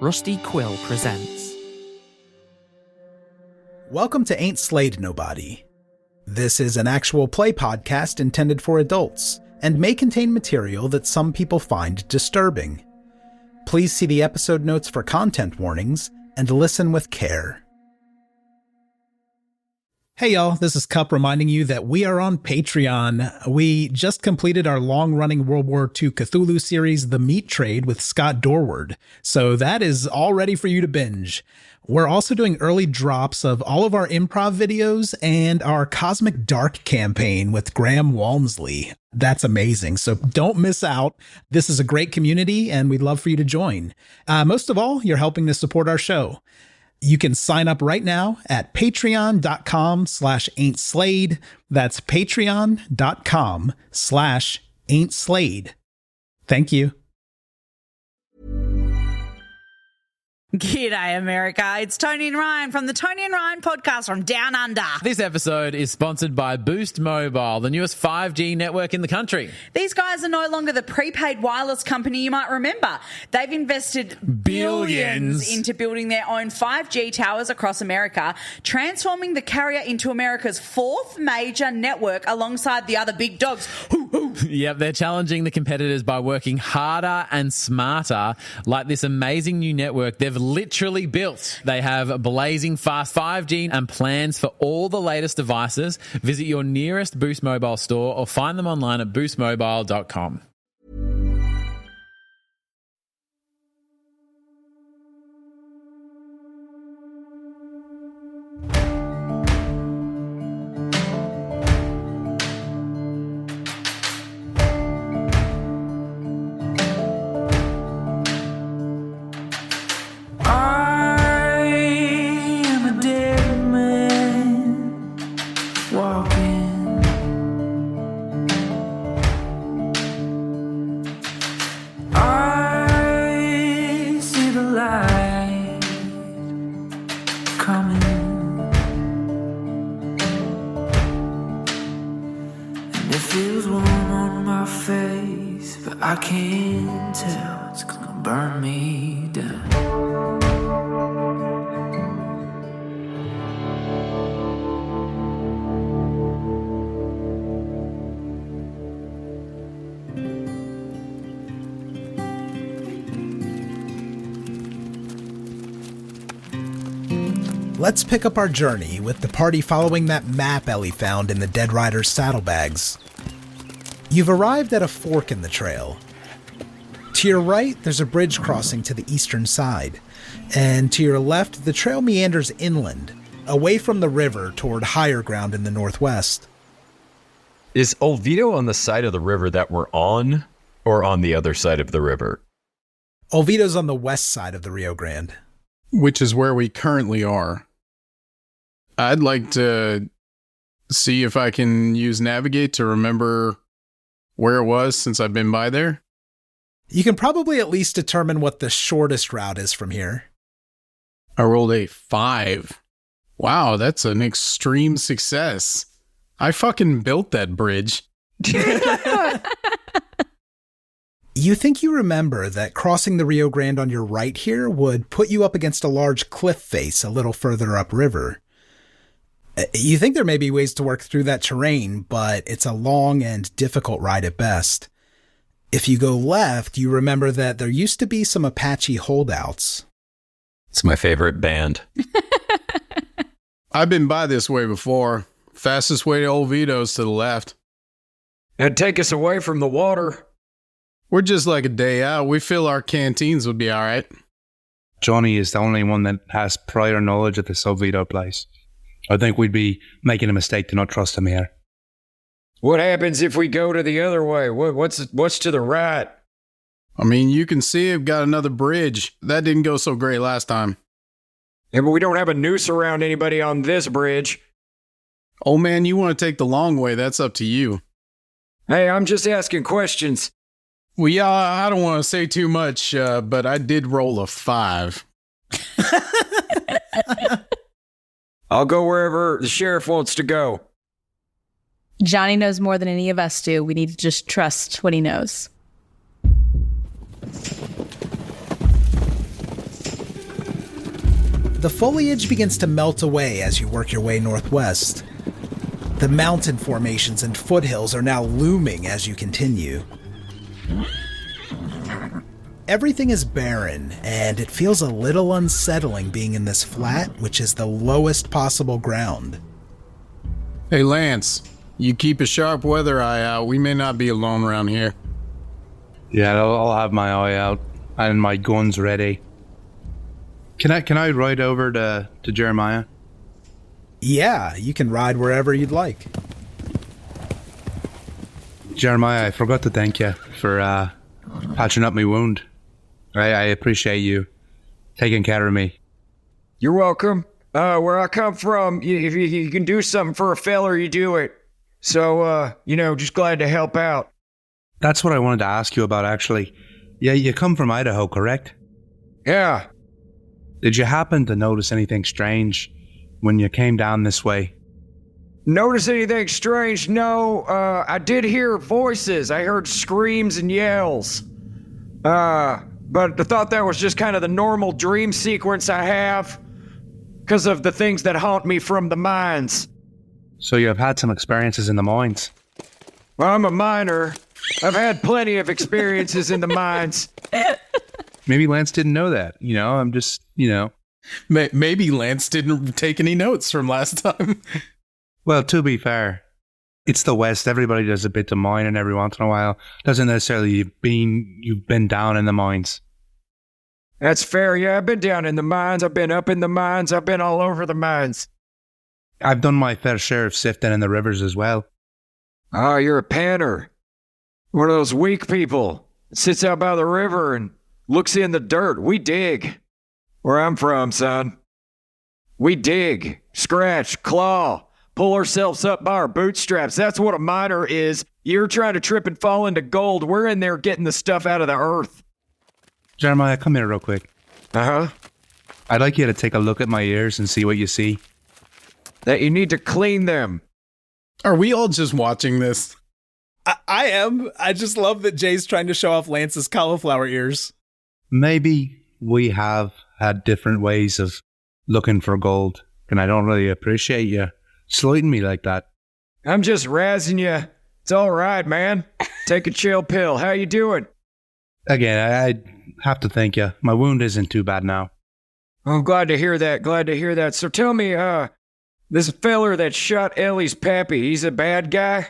Rusty Quill presents. Welcome to Ain't Slayed Nobody. This is an actual play podcast intended for adults and may contain material that some people find disturbing. Please see the episode notes for content warnings and listen with care. Hey y'all, this is Cup reminding you that we are on Patreon. We just completed our long-running World War II Cthulhu series, The Meat Trade with Scott Dorward, so that is all ready for you to binge. We're also doing early drops of all of our improv videos and our Cosmic Dark campaign with Graham Walmsley. That's amazing, so don't miss out. This is a great community and we'd love for you to join. Most of all, you're helping to support our show. You can sign up right now at patreon.com/ain'tslayed. That's patreon.com/ain'tslayed. Thank you. G'day, America. It's Tony and Ryan from the Tony and Ryan podcast from Down Under. This episode is sponsored by Boost Mobile, the newest 5G network in the country. These guys are no longer the prepaid wireless company you might remember. They've invested billions into building their own 5G towers across America, transforming the carrier into America's fourth major network alongside the other big dogs. Yep, they're challenging the competitors by working harder and smarter, like this amazing new network they've literally built. They have blazing fast 5G and plans for all the latest devices. Visit your nearest Boost Mobile store or find them online at boostmobile.com. I can't tell, it's gonna burn me down. Let's pick up our journey with the party following that map Ellie found in the Dead Rider's saddlebags. You've arrived at a fork in the trail. To your right, there's a bridge crossing to the eastern side, and to your left, the trail meanders inland, away from the river toward higher ground in the northwest. Is Olvido on the side of the river that we're on, or on the other side of the river? Olvido's on the west side of the Rio Grande. Which is where we currently are. I'd like to see if I can use Navigate to remember where it was since I've been by there. You can probably at least determine what the shortest route is from here. I rolled a 5. Wow, that's an extreme success. I fucking built that bridge. You think you remember that crossing the Rio Grande on your right here would put you up against a large cliff face a little further upriver. You think there may be ways to work through that terrain, but it's a long and difficult ride at best. If you go left, you remember that there used to be some Apache holdouts. It's my favorite band. I've been by this way before. Fastest way to Olvido's to the left. It'd take us away from the water. We're just like a day out. We feel our canteens would be all right. Johnny is the only one that has prior knowledge of this Olvido place. I think we'd be making a mistake to not trust him here. What happens if we go to the other way? What's to the right? I mean, you can see I've got another bridge. That didn't go so great last time. Yeah, but we don't have a noose around anybody on this bridge. Oh man, you want to take the long way, that's up to you. Hey, I'm just asking questions. Well, yeah, I don't want to say too much, but I did roll a 5. I'll go wherever the sheriff wants to go. Johnny knows more than any of us do. We need to just trust what he knows. the foliage begins to melt away as you work your way northwest. The mountain formations and foothills are now looming as you continue. Everything is barren, and it feels a little unsettling being in this flat, which is the lowest possible ground. Hey, Lance, you keep a sharp weather eye out. We may not be alone around here. Yeah, I'll have my eye out and my guns ready. Can I ride over to Jeremiah? Yeah, you can ride wherever you'd like. Jeremiah, I forgot to thank you for patching up my wound. I appreciate you taking care of me. You're welcome. Where I come from, if you can do something for a feller, you do it. So, just glad to help out. That's what I wanted to ask you about, actually. Yeah, you come from Idaho, correct? Yeah. Did you happen to notice anything strange when you came down this way? Notice anything strange? No, I did hear voices. I heard screams and yells. But I thought that was just kind of the normal dream sequence I have because of the things that haunt me from the mines. So you have had some experiences in the mines? Well, I'm a miner. I've had plenty of experiences in the mines. Maybe Lance didn't know that. I'm just, Maybe Lance didn't take any notes from last time. Well, to be fair, it's the West. Everybody does a bit of mining every once in a while. Doesn't necessarily mean you've been down in the mines. That's fair. Yeah, I've been down in the mines. I've been up in the mines. I've been all over the mines. I've done my fair share of sifting in the rivers as well. Oh, you're a panner. One of those weak people that sits out by the river and looks in the dirt. We dig. Where I'm from, son. We dig, scratch, claw, pull ourselves up by our bootstraps. That's what a miner is. You're trying to trip and fall into gold. We're in there getting the stuff out of the earth. Jeremiah, come here real quick. Uh-huh. I'd like you to take a look at my ears and see what you see. That you need to clean them. Are we all just watching this? I am. I just love that Jay's trying to show off Lance's cauliflower ears. Maybe we have had different ways of looking for gold, and I don't really appreciate you slighting me like that. I'm just razzing you. It's all right, man. Take a chill pill. How you doing? Again, I have to thank you. My wound isn't too bad now. I'm glad to hear that. Glad to hear that. So tell me, this feller that shot Ellie's pappy, he's a bad guy?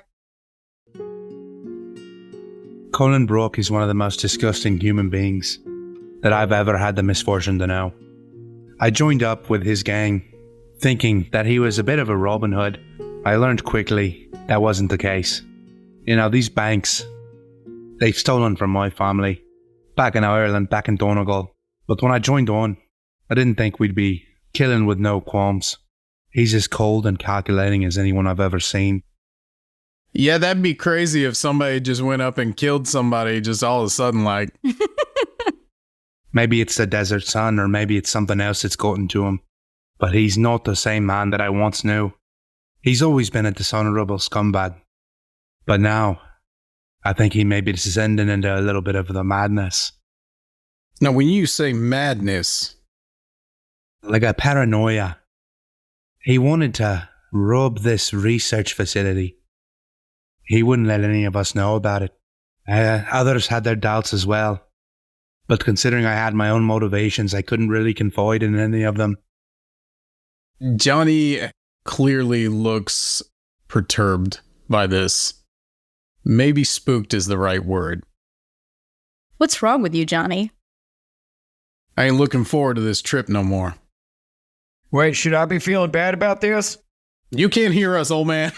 Colin Brook is one of the most disgusting human beings that I've ever had the misfortune to know. I joined up with his gang, thinking that he was a bit of a Robin Hood. I learned quickly that wasn't the case. These banks, they've stolen from my family, back in Ireland, back in Donegal. But when I joined on, I didn't think we'd be killing with no qualms. He's as cold and calculating as anyone I've ever seen. Yeah, that'd be crazy if somebody just went up and killed somebody just all of a sudden, like. Maybe it's the desert sun, or maybe it's something else that's gotten to him. But he's not the same man that I once knew. He's always been a dishonorable scumbag. But now, I think he may be descending into a little bit of the madness. Now, when you say madness... Like a paranoia. He wanted to rob this research facility. He wouldn't let any of us know about it. Others had their doubts as well. But considering I had my own motivations, I couldn't really confide in any of them. Johnny clearly looks perturbed by this. Maybe spooked is the right word. What's wrong with you, Johnny? I ain't looking forward to this trip no more. Wait, should I be feeling bad about this? You can't hear us, old man.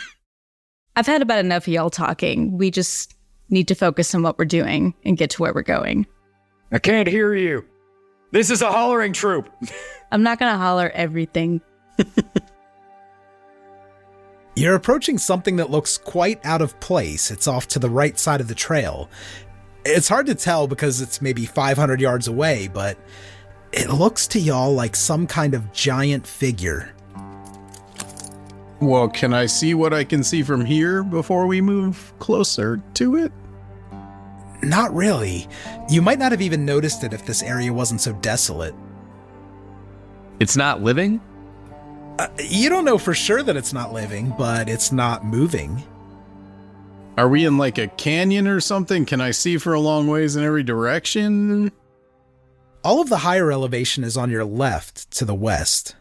I've had about enough of y'all talking. We just need to focus on what we're doing and get to where we're going. I can't hear you. This is a hollering troop. I'm not going to holler everything. You're approaching something that looks quite out of place. It's off to the right side of the trail. It's hard to tell because it's maybe 500 yards away, but it looks to y'all like some kind of giant figure. Well, can I see what I can see from here before we move closer to it? Not really. You might not have even noticed it if this area wasn't so desolate. It's not living? You don't know for sure that it's not living, but it's not moving. Are we in like a canyon or something? Can I see for a long ways in every direction? All of the higher elevation is on your left to the west.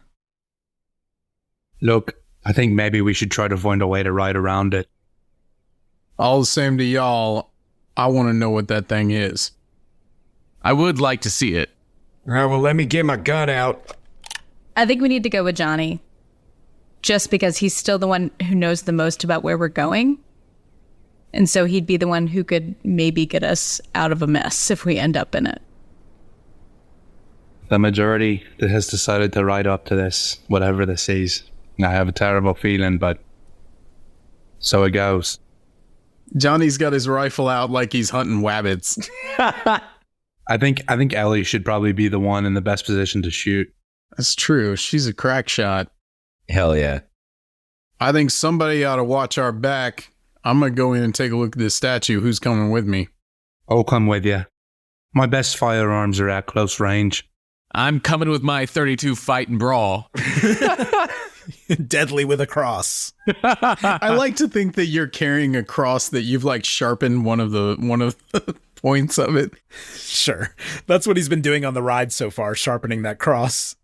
Look, I think maybe we should try to find a way to ride around it. All the same to y'all, I want to know what that thing is. I would like to see it. All right, well, let me get my gun out. I think we need to go with Johnny. Just because he's still the one who knows the most about where we're going. And so he'd be the one who could maybe get us out of a mess if we end up in it. The majority that has decided to ride up to this, whatever this is. I have a terrible feeling, but so it goes. Johnny's got his rifle out like he's hunting wabbits. I think Ellie should probably be the one in the best position to shoot. That's true. She's a crack shot. Hell yeah. I think somebody ought to watch our back. I'm going to go in and take a look at this statue. Who's coming with me? I'll come with you. My best firearms are at close range. I'm coming with my 32 fight and brawl. Deadly with a cross. I like to think that you're carrying a cross that you've like sharpened one of the points of it. Sure. That's what he's been doing on the ride so far, sharpening that cross.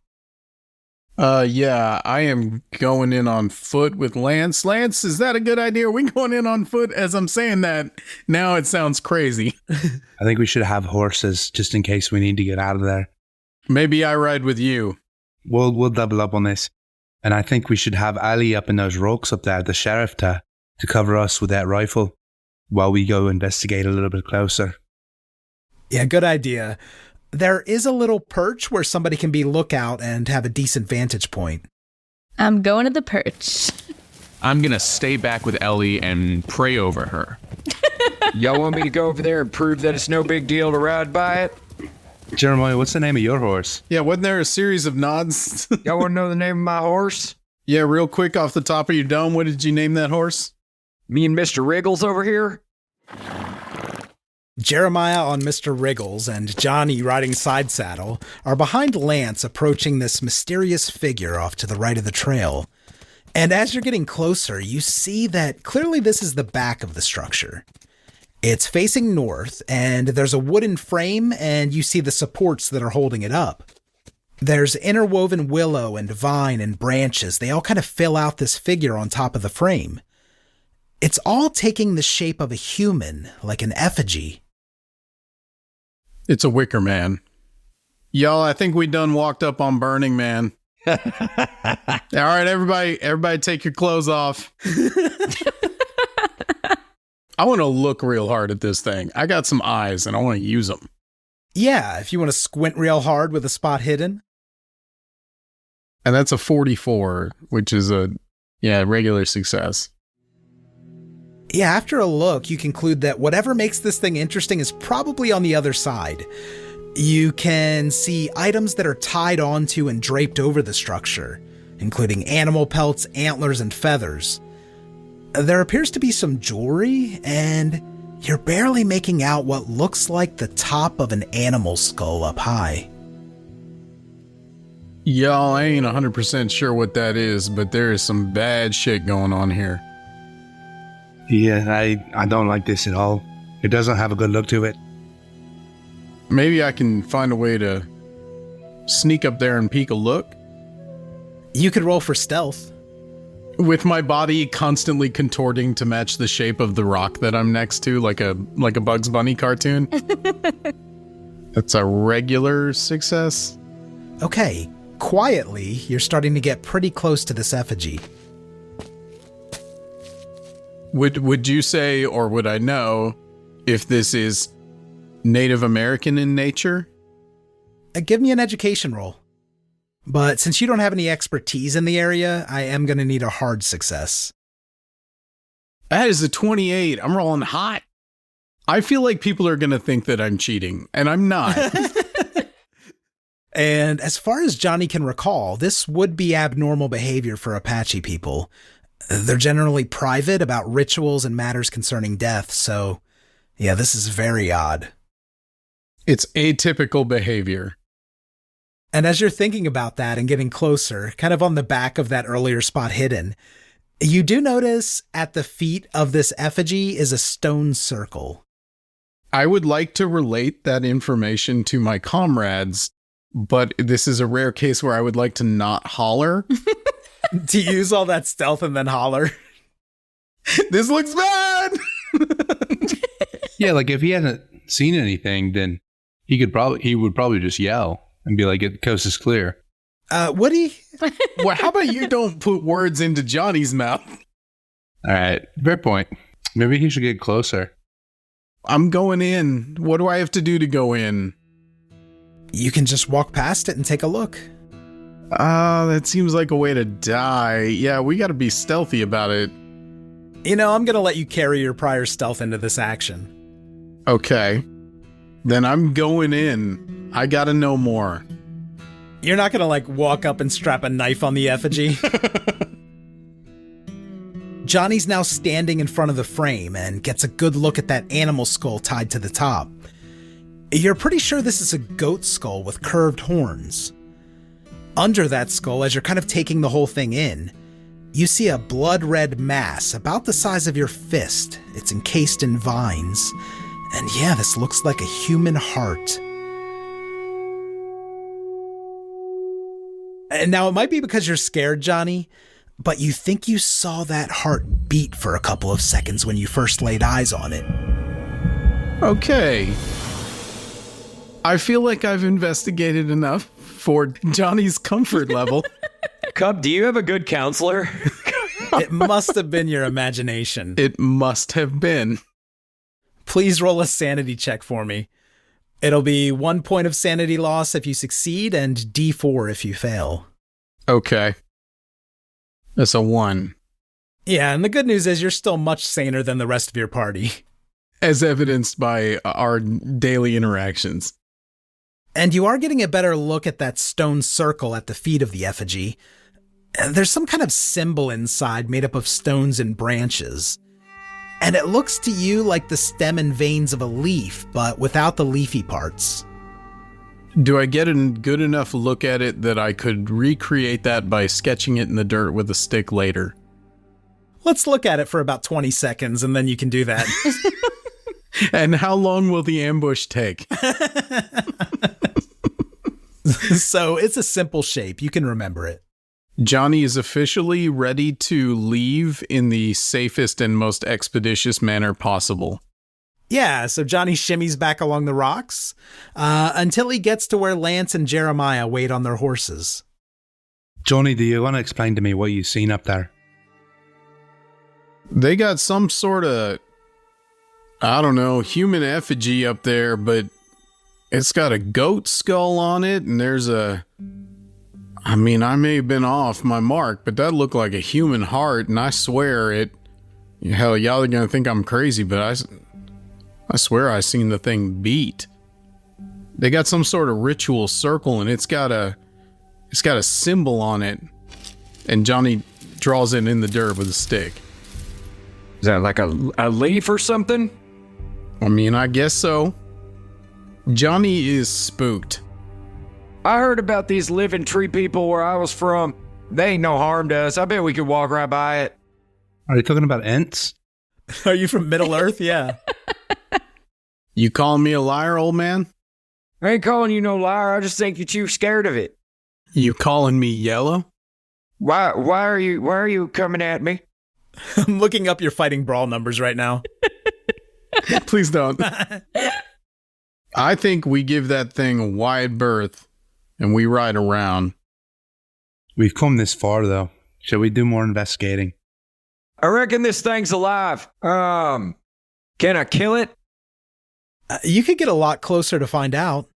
Yeah, I am going in on foot with Lance. Lance, is that a good idea? Are we going in on foot? As I'm saying that, now it sounds crazy. I think we should have horses just in case we need to get out of there. Maybe I ride with you. We'll double up on this. And I think we should have Ali up in those rocks up there, the sheriff, to cover us with that rifle while we go investigate a little bit closer. Yeah, good idea. There is a little perch where somebody can be lookout and have a decent vantage point. I'm going to the perch. I'm going to stay back with Ellie and pray over her. Y'all want me to go over there and prove that it's no big deal to ride by it? Jeremiah, what's the name of your horse? Yeah, wasn't there a series of nods? Y'all want to know the name of my horse? Yeah, real quick off the top of your dome, what did you name that horse? Me and Mr. Wriggles over here? Jeremiah on Mr. Wriggles and Johnny riding side saddle are behind Lance approaching this mysterious figure off to the right of the trail. And as you're getting closer, you see that clearly this is the back of the structure. It's facing north, and there's a wooden frame, and you see the supports that are holding it up. There's interwoven willow and vine and branches. They all kind of fill out this figure on top of the frame. It's all taking the shape of a human, like an effigy. It's a wicker man. Y'all, I think we done walked up on Burning Man. All right, everybody take your clothes off. I want to look real hard at this thing. I got some eyes and I want to use them. Yeah, if you want to squint real hard with a spot hidden. And that's a 44, which is a regular success. Yeah, after a look, you conclude that whatever makes this thing interesting is probably on the other side. You can see items that are tied onto and draped over the structure, including animal pelts, antlers, and feathers. There appears to be some jewelry, and you're barely making out what looks like the top of an animal skull up high. Y'all, I ain't 100% sure what that is, but there is some bad shit going on here. Yeah, I don't like this at all. It doesn't have a good look to it. Maybe I can find a way to sneak up there and peek a look. You could roll for stealth. With my body constantly contorting to match the shape of the rock that I'm next to, like a Bugs Bunny cartoon. That's a regular success. Okay, quietly, you're starting to get pretty close to this effigy. Would you say, or would I know, if this is Native American in nature? Give me an education roll. But since you don't have any expertise in the area, I am going to need a hard success. That is a 28. I'm rolling hot. I feel like people are going to think that I'm cheating, and I'm not. And as far as Johnny can recall, this would be abnormal behavior for Apache people. They're generally private about rituals and matters concerning death, so yeah, this is very odd. It's atypical behavior. And as you're thinking about that and getting closer, kind of on the back of that earlier spot hidden, you do notice at the feet of this effigy is a stone circle. I would like to relate that information to my comrades, but this is a rare case where I would like to not holler. To use all that stealth and then holler. This looks bad! Yeah, like if he hadn't seen anything, then he would probably just yell and be like, "The coast is clear." Woody? Well, how about you don't put words into Johnny's mouth? All right, fair point. Maybe he should get closer. I'm going in. What do I have to do to go in? You can just walk past it and take a look. That seems like a way to die. Yeah, we gotta be stealthy about it. You know, I'm gonna let you carry your prior stealth into this action. Okay. Then I'm going in. I gotta know more. You're not gonna, like, walk up and strap a knife on the effigy? Johnny's now standing in front of the frame and gets a good look at that animal skull tied to the top. You're pretty sure this is a goat skull with curved horns. Under that skull, as you're kind of taking the whole thing in, you see a blood-red mass about the size of your fist. It's encased in vines. And yeah, this looks like a human heart. And now, it might be because you're scared, Johnny, but you think you saw that heart beat for a couple of seconds when you first laid eyes on it. Okay. I feel like I've investigated enough for Johnny's comfort level. Cub, do you have a good counselor? It must have been your imagination. It must have been. Please roll a sanity check for me. It'll be 1 point of sanity loss if you succeed and D4 if you fail. Okay. That's a 1. Yeah, and the good news is you're still much saner than the rest of your party. As evidenced by our daily interactions. And you are getting a better look at that stone circle at the feet of the effigy. There's some kind of symbol inside made up of stones and branches. And it looks to you like the stem and veins of a leaf, but without the leafy parts. Do I get a good enough look at it that I could recreate that by sketching it in the dirt with a stick later? Let's look at it for about 20 seconds, and then you can do that. And how long will the ambush take? So it's a simple shape. You can remember it. Johnny is officially ready to leave in the safest and most expeditious manner possible. Yeah, so Johnny shimmies back along the rocks until he gets to where Lance and Jeremiah wait on their horses. Johnny, do you want to explain to me what you've seen up there? They got some sort of, I don't know, human effigy up there, but it's got a goat skull on it, and there's a... I mean, I may have been off my mark, but that looked like a human heart, and I swear it... Hell, y'all are gonna think I'm crazy, but I swear I seen the thing beat. They got some sort of ritual circle, and it's got a symbol on it, and Johnny draws it in the dirt with a stick. Is that like a leaf or something? I mean, I guess so. Johnny is spooked. I heard about these living tree people where I was from. They ain't no harm to us. I bet we could walk right by it. Are you talking about Ents? Are you from Middle Earth? Yeah. You calling me a liar, old man? I ain't calling you no liar. I just think that you're scared of it. You calling me yellow? Why are you coming at me? I'm looking up your fighting brawl numbers right now. Please don't. I think we give that thing a wide berth and we ride around. We've come this far, though. Shall we do more investigating? I reckon this thing's alive. Can I kill it? You could get a lot closer to find out.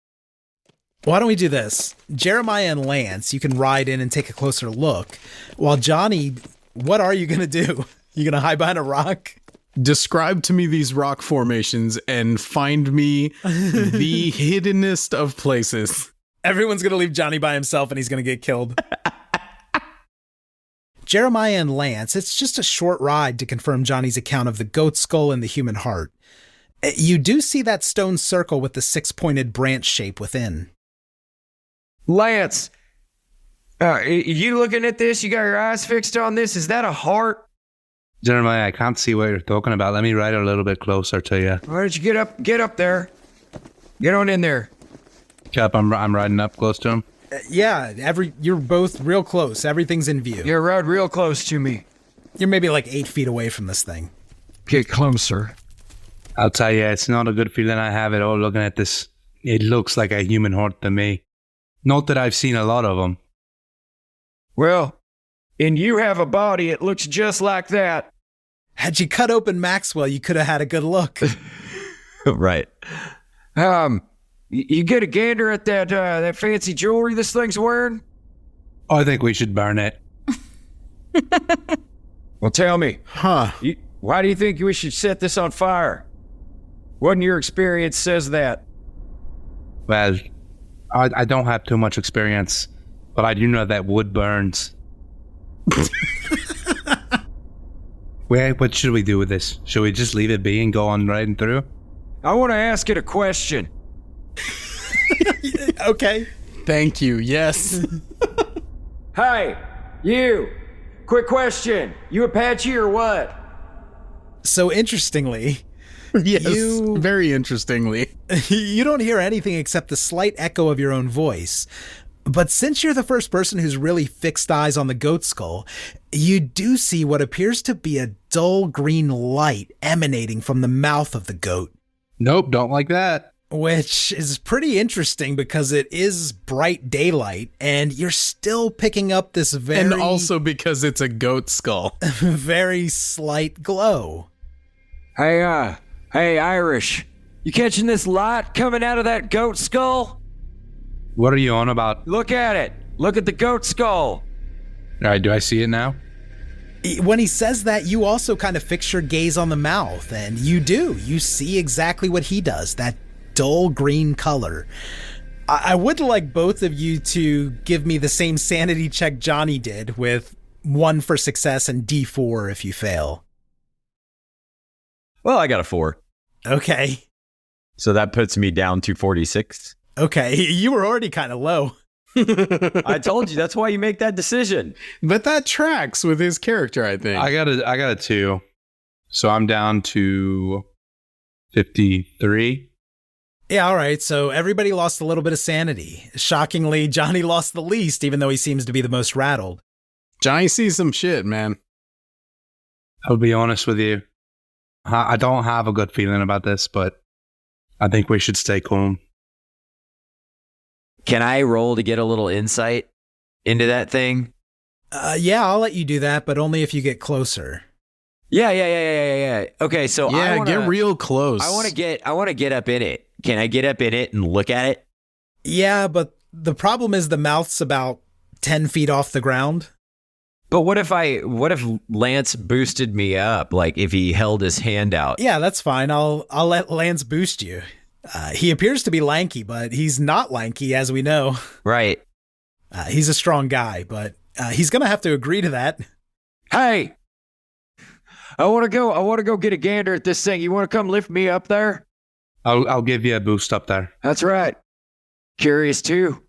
Why don't we do this? Jeremiah and Lance, you can ride in and take a closer look. While Johnny, what are you going to do? You going to hide behind a rock? Describe to me these rock formations and find me the hiddenest of places. Everyone's going to leave Johnny by himself and he's going to get killed. Jeremiah and Lance, it's just a short ride to confirm Johnny's account of the goat skull and the human heart. You do see that stone circle with the 6-pointed branch shape within. Lance, you looking at this? You got your eyes fixed on this? Is that a heart? Jeremiah, I can't see what you're talking about. Let me ride a little bit closer to you. Why don't you get up there? Get on in there. Cap, I'm riding up close to him. You're both real close. Everything's in view. You're right real close to me. You're maybe like 8 feet away from this thing. Get closer. I'll tell you, it's not a good feeling I have at all looking at this. It looks like a human heart to me. Not that I've seen a lot of them. Well, and you have a body, it looks just like that. Had you cut open Maxwell, you could have had a good look. Right. You get a gander at that fancy jewelry this thing's wearing? I think we should burn it. Well, tell me. Huh. Why do you think we should set this on fire? What in your experience says that? Well, I don't have too much experience, but I do know that wood burns. What should we do with this? Should we just leave it be and go on riding through? I want to ask it a question. Okay. Thank you. Yes. Hey, you. Quick question. You Apache or what? So interestingly, Yes. Very interestingly. you don't hear anything except the slight echo of your own voice. But since you're the first person who's really fixed eyes on the goat skull, you do see what appears to be a dull green light emanating from the mouth of the goat. Nope, don't like that. Which is pretty interesting because it is bright daylight and you're still picking up this And also because it's a goat skull. very slight glow. Hey, Irish. You catching this light coming out of that goat skull? What are you on about? Look at it. Look at the goat skull. All right, do I see it now? When he says that, you also kind of fix your gaze on the mouth, and you do. You see exactly what he does, that dull green color. I would like both of you to give me the same sanity check Johnny did, with 1 for success and D4 if you fail. Well, I got a 4. Okay. So that puts me down to 46. Okay, you were already kind of low. I told you, that's why you make that decision. But that tracks with his character, I think. I got a 2. So I'm down to 53. Yeah, all right, so everybody lost a little bit of sanity. Shockingly, Johnny lost the least, even though he seems to be the most rattled. Johnny sees some shit, man. I'll be honest with you. I don't have a good feeling about this, but I think we should stay calm. Can I roll to get a little insight into that thing? Yeah, I'll let you do that, but only if you get closer. Yeah. Okay, so get real close. I want to get up in it. Can I get up in it and look at it? Yeah, but the problem is the mouth's about 10 feet off the ground. But what if Lance boosted me up? Like if he held his hand out? Yeah, that's fine. I'll let Lance boost you. He appears to be lanky, but he's not lanky, as we know. Right. He's a strong guy, but he's gonna have to agree to that. Hey, I want to go get a gander at this thing. You want to come lift me up there? I'll give you a boost up there. That's right. Curious too.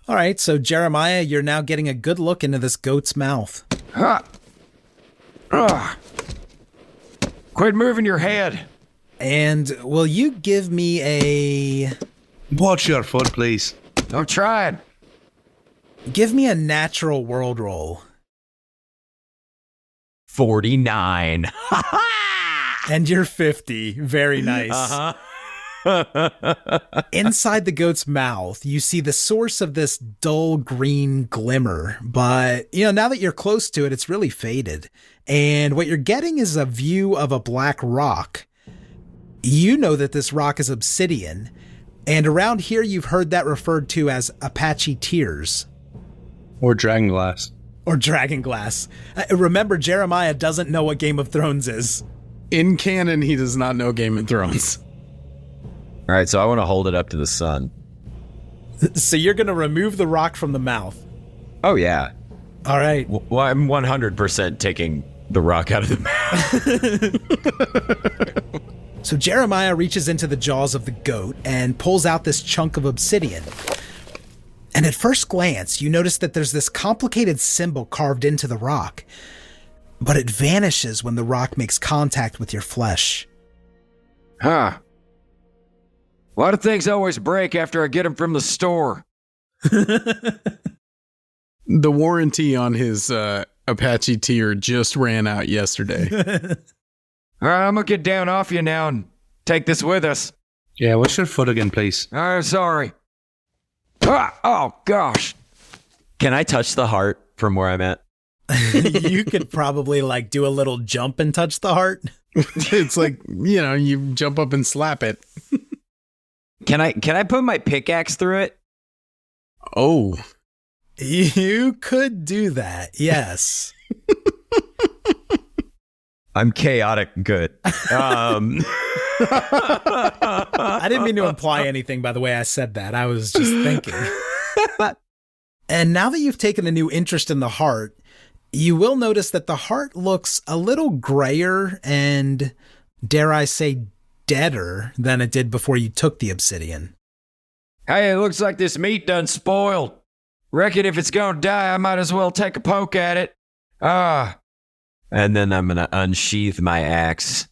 All right, so Jeremiah, you're now getting a good look into this goat's mouth. Quit moving your head. And will you give me a... Watch your foot, please. I'm trying. Give me a natural world roll. 49. And you're 50. Very nice. Uh-huh. Inside the goat's mouth, you see the source of this dull green glimmer, but now that you're close to it, it's really faded. And what you're getting is a view of a black rock. You know that this rock is obsidian, and around here you've heard that referred to as Apache tears. Or dragonglass. Or dragonglass. Remember, Jeremiah doesn't know what Game of Thrones is. In canon, he does not know Game of Thrones. All right, so I want to hold it up to the sun. So you're going to remove the rock from the mouth? Oh, yeah. All right. Well, I'm 100% taking the rock out of the mouth. So Jeremiah reaches into the jaws of the goat and pulls out this chunk of obsidian. And at first glance, you notice that there's this complicated symbol carved into the rock, but it vanishes when the rock makes contact with your flesh. Huh. Why do things always break after I get them from the store? The warranty on his Apache tier just ran out yesterday. All right, I'm gonna get down off you now and take this with us. Yeah, what's your foot again, please? I'm sorry. Ah, oh, gosh. Can I touch the heart from where I'm at? You could probably like do a little jump and touch the heart. It's like, you jump up and slap it. Can I put my pickaxe through it? Oh. You could do that, yes. I'm chaotic good. I didn't mean to imply anything by the way I said that. I was just thinking. And now that you've taken a new interest in the heart, you will notice that the heart looks a little grayer and, dare I say, deader than it did before you took the obsidian. Hey, it looks like this meat done spoiled. Reckon if it's gonna die, I might as well take a poke at it. And then I'm gonna unsheath my axe.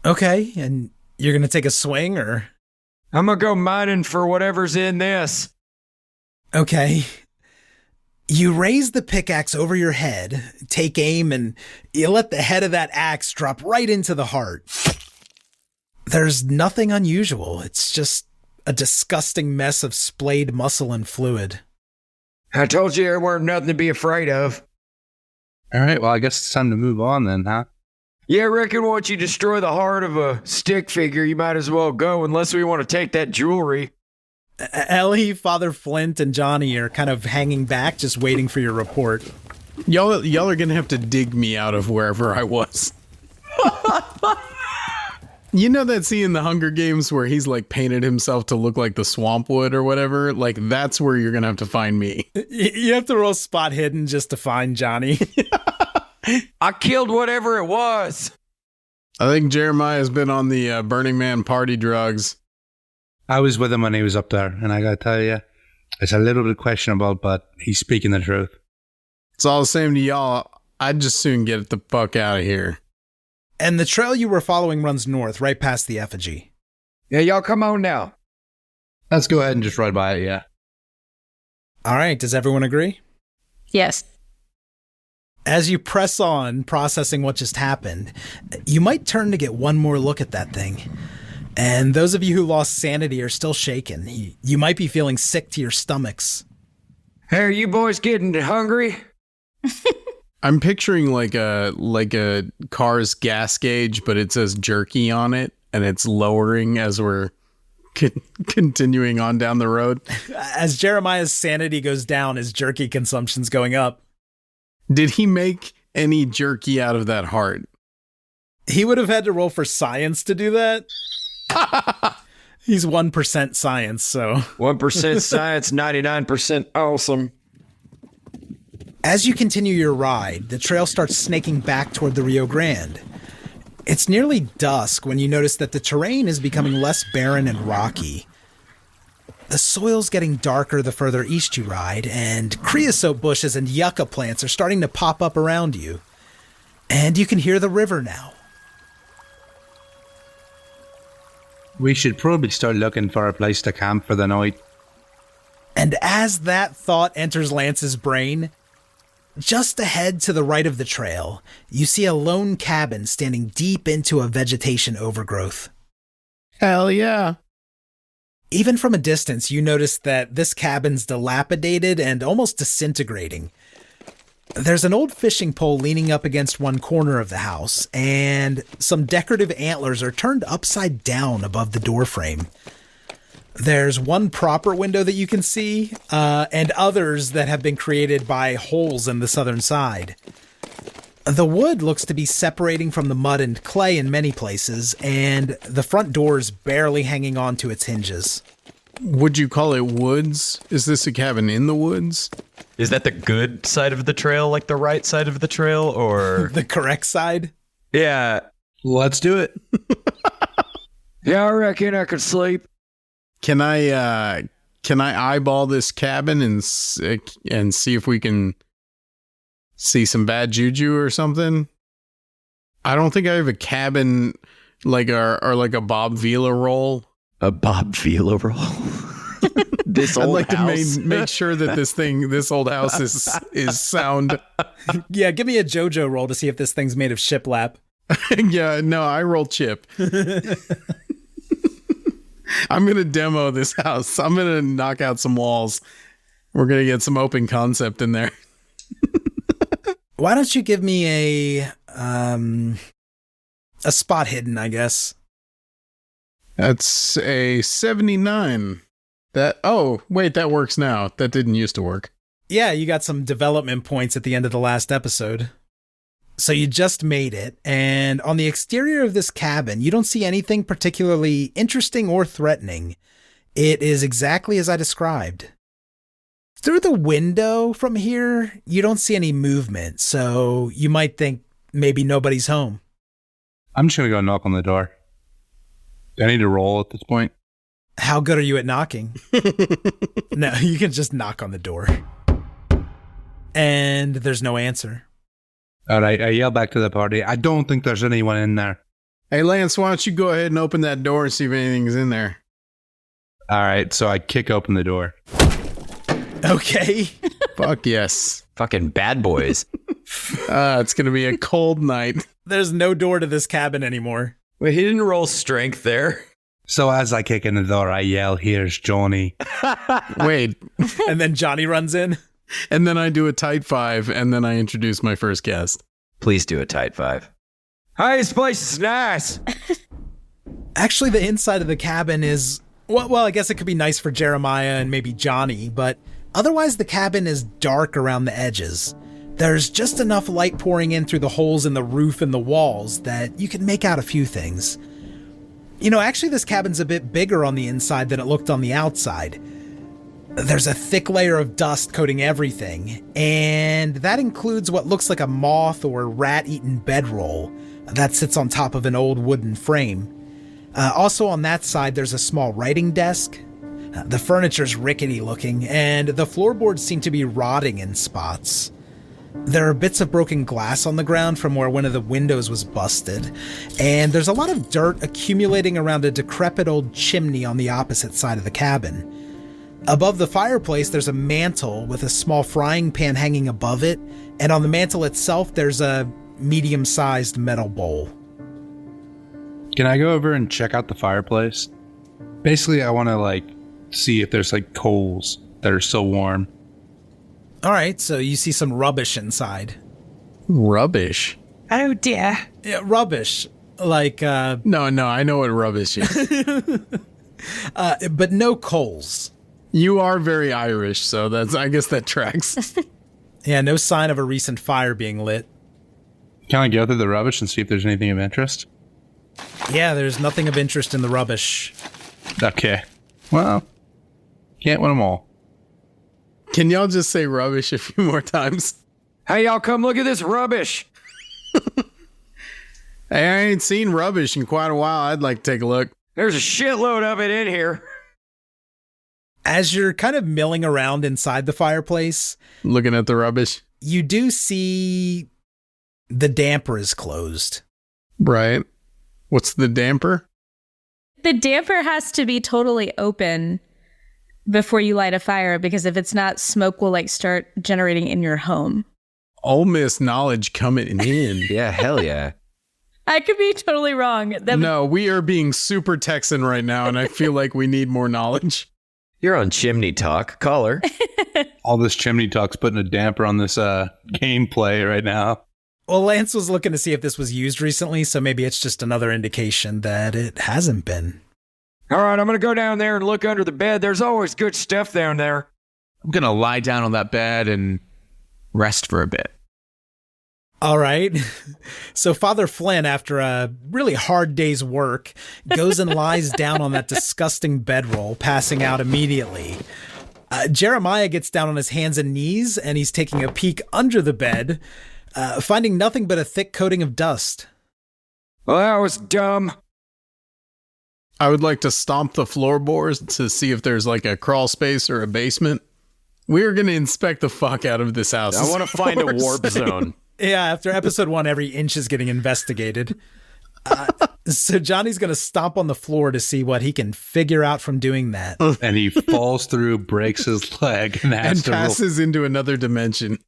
Okay, and you're gonna take a swing, or? I'm gonna go mining for whatever's in this. Okay. You raise the pickaxe over your head, take aim, and you let the head of that axe drop right into the heart. There's nothing unusual. It's just a disgusting mess of splayed muscle and fluid. I told you there weren't nothing to be afraid of. All right, well, I guess it's time to move on then, huh? Yeah, I reckon once you destroy the heart of a stick figure, you might as well go, unless we want to take that jewelry. Ellie, Father Flint, and Johnny are kind of hanging back, just waiting for your report. Y'all are gonna have to dig me out of wherever I was. You know that scene in the Hunger Games where he's like painted himself to look like the Swampwood or whatever? Like, that's where you're gonna have to find me. You have to roll spot hidden just to find Johnny. I killed whatever it was. I think Jeremiah's been on the Burning Man party drugs. I was with him when he was up there, and I gotta tell you, it's a little bit questionable, but he's speaking the truth. It's all the same to y'all. I'd just soon get the fuck out of here. And the trail you were following runs north, right past the effigy. Yeah, y'all come on now. Let's go ahead and just ride by it, yeah. All right, does everyone agree? Yes. As you press on, processing what just happened, you might turn to get one more look at that thing. And those of you who lost sanity are still shaken. You might be feeling sick to your stomachs. Hey, are you boys getting hungry? I'm picturing like a car's gas gauge, but it says jerky on it, and it's lowering as we're continuing on down the road. As Jeremiah's sanity goes down, his jerky consumption's going up. Did he make any jerky out of that heart? He would have had to roll for science to do that. He's 1% science, so. 1% science, 99% awesome. As you continue your ride, the trail starts snaking back toward the Rio Grande. It's nearly dusk when you notice that the terrain is becoming less barren and rocky. The soil's getting darker the further east you ride, and creosote bushes and yucca plants are starting to pop up around you. And you can hear the river now. We should probably start looking for a place to camp for the night. And as that thought enters Lance's brain, just ahead to the right of the trail, you see a lone cabin standing deep into a vegetation overgrowth. Hell yeah. Even from a distance, you notice that this cabin's dilapidated and almost disintegrating. There's an old fishing pole leaning up against one corner of the house, and some decorative antlers are turned upside down above the doorframe. There's one proper window that you can see, and others that have been created by holes in the southern side. The wood looks to be separating from the mud and clay in many places, and the front door is barely hanging on to its hinges. Would you call it woods? Is this a cabin in the woods? Is that the good side of the trail, like the right side of the trail, or the correct side? Yeah. Let's do it. Yeah, I reckon I could sleep. Can I Can I eyeball this cabin and see if we can see some bad juju or something? I don't think I have a cabin like a Bob Vila roll. A Bob Vila roll. This old I'd like house. to make sure that this old house is sound. Yeah, give me a JoJo roll to see if this thing's made of shiplap. Yeah, no, I roll chip. I'm going to demo this house. I'm going to knock out some walls. We're going to get some open concept in there. Why don't you give me a spot hidden, I guess. That's a 79. That works now. That didn't used to work. Yeah, you got some development points at the end of the last episode. So you just made it, and on the exterior of this cabin, you don't see anything particularly interesting or threatening. It is exactly as I described. Through the window from here, you don't see any movement, so you might think maybe nobody's home. I'm just going to go knock on the door. Do I need to roll at this point? How good are you at knocking? No, you can just knock on the door. And there's no answer. All right, I yell back to the party. I don't think there's anyone in there. Hey, Lance, why don't you go ahead and open that door and see if anything's in there? All right, so I kick open the door. Okay. Fuck yes. Fucking bad boys. It's going to be a cold night. There's no door to this cabin anymore. Wait, he didn't roll strength there. So as I kick in the door, I yell, "Here's Johnny." Wait. And then Johnny runs in. And then I do a tight 5, and then I introduce my first guest. Please do a tight 5. Hi, this place is nice. Actually, the inside of the cabin is, well, I guess it could be nice for Jeremiah and maybe Johnny, but otherwise the cabin is dark around the edges. There's just enough light pouring in through the holes in the roof and the walls that you can make out a few things. You know, actually this cabin's a bit bigger on the inside than it looked on the outside. There's a thick layer of dust coating everything, and that includes what looks like a moth or rat-eaten bedroll that sits on top of an old wooden frame. Also on that side, there's a small writing desk. The furniture's rickety looking, and the floorboards seem to be rotting in spots. There are bits of broken glass on the ground from where one of the windows was busted, and there's a lot of dirt accumulating around a decrepit old chimney on the opposite side of the cabin. Above the fireplace, there's a mantle with a small frying pan hanging above it, and on the mantle itself, there's a medium-sized metal bowl. Can I go over and check out the fireplace? Basically, I want to, see if there's, coals that are still warm. All right, so you see some rubbish inside. Rubbish? Oh, dear. Yeah, rubbish. No, I know what rubbish is. But no coals. You are very Irish, so I guess that tracks. Yeah, no sign of a recent fire being lit. Can I go through the rubbish and see if there's anything of interest? Yeah, there's nothing of interest in the rubbish. Okay. Well, can't win them all. Can y'all just say rubbish a few more times? Hey, y'all come look at this rubbish. Hey, I ain't seen rubbish in quite a while. I'd like to take a look. There's a shitload of it in here. As you're kind of milling around inside the fireplace, Looking at the rubbish. you do see the damper is closed. Right. What's the damper? The damper has to be totally open before you light a fire, because if it's not, smoke will start generating in your home. Ole Miss knowledge coming in. Yeah, hell yeah. I could be totally wrong. No, we are being super Texan right now, and I feel like we need more knowledge. You're on chimney talk. Caller. All this chimney talk's putting a damper on this gameplay right now. Well, Lance was looking to see if this was used recently, so maybe it's just another indication that it hasn't been. All right, I'm going to go down there and look under the bed. There's always good stuff down there. I'm going to lie down on that bed and rest for a bit. All right. So Father Flynn, after a really hard day's work, goes and lies down on that disgusting bedroll, passing out immediately. Jeremiah gets down on his hands and knees, and he's taking a peek under the bed, finding nothing but a thick coating of dust. Well, that was dumb. I would like to stomp the floorboards to see if there's like a crawl space or a basement. We're going to inspect the fuck out of this house. I want to find a warp zone. Yeah, after episode 1, every inch is getting investigated. So Johnny's going to stomp on the floor to see what he can figure out from doing that. And he falls through, breaks his leg, and has to passes into another dimension.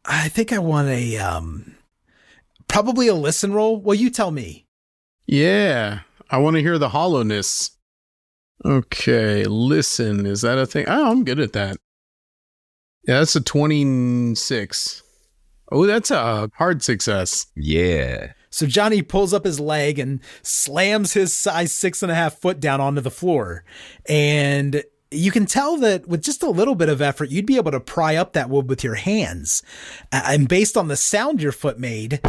I think I want a, probably a listen roll. Well, you tell me. Yeah, I want to hear the hollowness. Okay, listen, is that a thing? Oh, I'm good at that. Yeah, that's a 26. Oh, that's a hard success. Yeah. So Johnny pulls up his leg and slams his size 6.5 foot down onto the floor. And you can tell that with just a little bit of effort, you'd be able to pry up that wood with your hands. And based on the sound your foot made,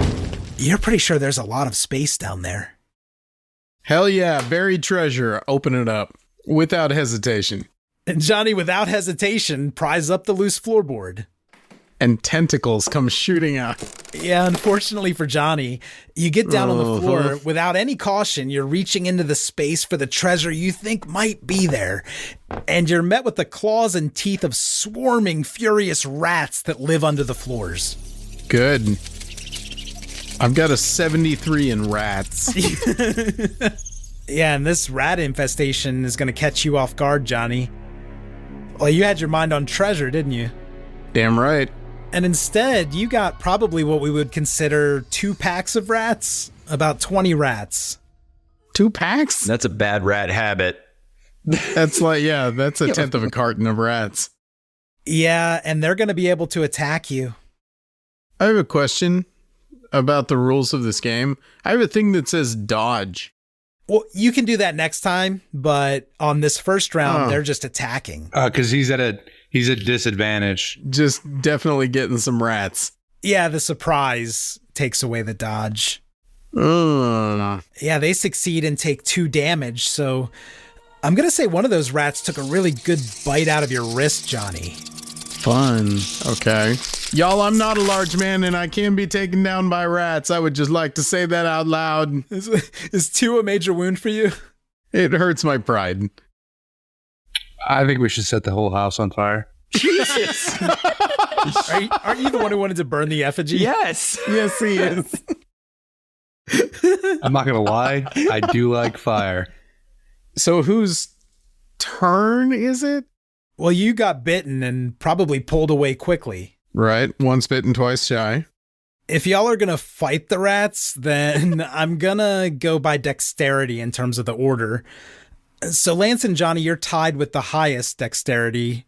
you're pretty sure there's a lot of space down there. Hell yeah, buried treasure. Open it up without hesitation. And Johnny, without hesitation, pries up the loose floorboard. And tentacles come shooting out. Yeah, unfortunately for Johnny, you get down on the floor without any caution. You're reaching into the space for the treasure you think might be there. And you're met with the claws and teeth of swarming, furious rats that live under the floors. Good. I've got a 73 in rats. Yeah, and this rat infestation is going to catch you off guard, Johnny. Well, you had your mind on treasure, didn't you? Damn right. And instead, you got probably what we would consider 2 packs of rats. About 20 rats. 2 packs? That's a bad rat habit. That's like, yeah, that's a tenth of a carton of rats. Yeah, and they're going to be able to attack you. I have a question about the rules of this game. I have a thing that says dodge. Well, you can do that next time, but on this first round, they're just attacking. Because he's at a disadvantage. Just definitely getting some rats. Yeah, the surprise takes away the dodge. Yeah, they succeed and take 2 damage, so I'm going to say one of those rats took a really good bite out of your wrist, Johnny. Fun. Okay. Y'all, I'm not a large man and I can be taken down by rats. I would just like to say that out loud. Is 2 a major wound for you? It hurts my pride. I think we should set the whole house on fire. Jesus. Aren't you the one who wanted to burn the effigy? Yes. Yes, he is. I'm not going to lie. I do like fire. So whose turn is it? Well, you got bitten and probably pulled away quickly. Right. Once bitten, twice shy. If y'all are going to fight the rats, then I'm going to go by dexterity in terms of the order. So Lance and Johnny, you're tied with the highest dexterity.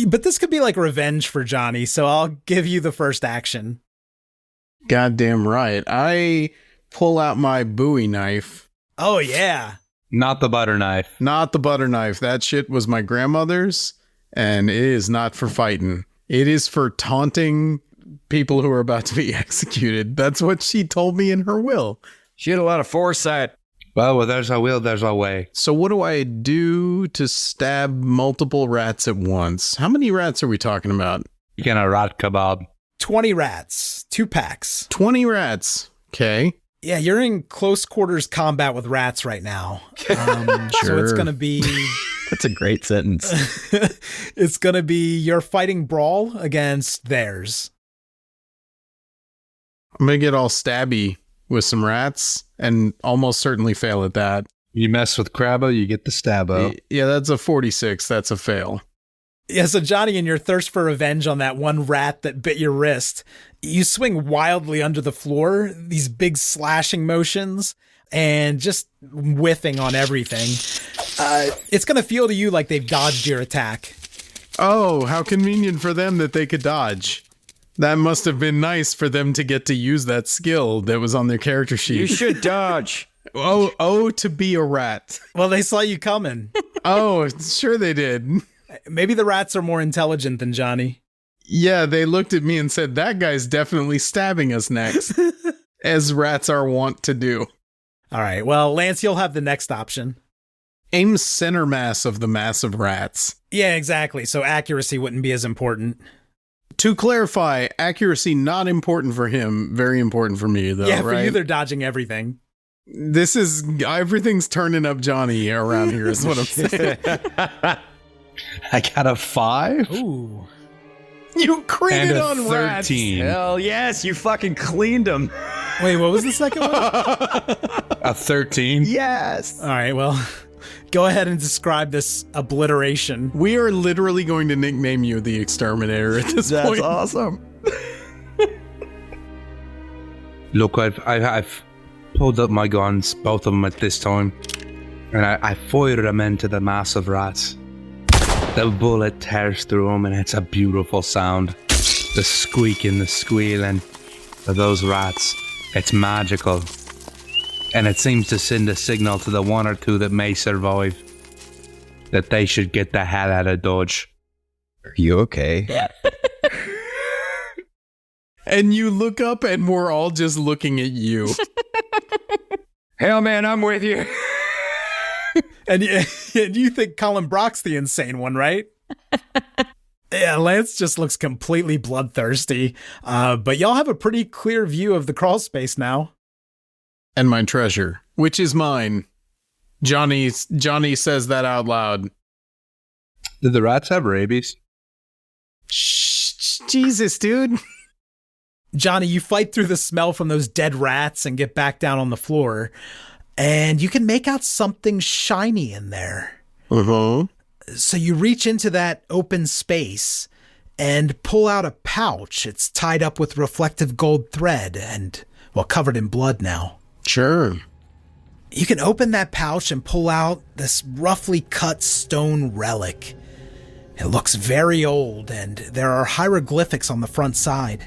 But this could be like revenge for Johnny, so I'll give you the first action. Goddamn right. I pull out my Bowie knife. Oh, yeah. Not the butter knife. Not the butter knife. That shit was my grandmother's, and it is not for fighting. It is for taunting people who are about to be executed. That's what she told me in her will. She had a lot of foresight. Well, where there's a will, there's a way. So what do I do to stab multiple rats at once? How many rats are we talking about? You get a rat kebab. 20 rats. 2 packs. 20 rats. Okay. Yeah, you're in close quarters combat with rats right now. Sure. So it's going to be... That's a great sentence. It's going to be your fighting brawl against theirs. I'm going to get all stabby with some rats and almost certainly fail at that. You mess with Crabbo, you get the stabbo. Yeah, that's a 46. That's a fail. Yeah, so Johnny, in your thirst for revenge on that one rat that bit your wrist, you swing wildly under the floor, these big slashing motions, and just whiffing on everything. It's going to feel to you like they've dodged your attack. Oh, how convenient for them that they could dodge. That must have been nice for them to get to use that skill that was on their character sheet. You should dodge. Oh, to be a rat. Well, they saw you coming. Oh, sure they did. Maybe the rats are more intelligent than Johnny. Yeah, they looked at me and said, that guy's definitely stabbing us next. As rats are wont to do. All right, well, Lance, you'll have the next option. Aim center mass of the mass of rats. Yeah, exactly. So accuracy wouldn't be as important. To clarify, accuracy not important for him, very important for me, though, yeah, for right? you, they're dodging everything. Everything's turning up Johnny around here is what I'm saying. I got a 5. Ooh. You critted And a on rats. 13. Hell yes, you fucking cleaned them. Wait, what was the second one? A 13. Yes. All right, well, go ahead and describe this obliteration. We are literally going to nickname you the Exterminator at this That's point. awesome. Look, I've pulled up my guns, both of them at this time, and I fired them into the mass of rats. The bullet tears through them, and it's a beautiful sound. The squeaking, the squealing of those rats. It's magical. And it seems to send a signal to the one or two that may survive that they should get the hell out of Dodge. Are you okay? And you look up and we're all just looking at you. Hell, man, I'm with you. And you think Colin Brock's the insane one, right? Yeah, Lance just looks completely bloodthirsty. But y'all have a pretty clear view of the crawl space now. And my treasure, which is mine. Johnny says that out loud. Did the rats have rabies? Shh, Jesus, dude. Johnny, you fight through the smell from those dead rats and get back down on the floor. And you can make out something shiny in there. Uh-huh. So you reach into that open space and pull out a pouch. It's tied up with reflective gold thread and, well, covered in blood now. Sure. You can open that pouch and pull out this roughly cut stone relic. It looks very old, and there are hieroglyphics on the front side.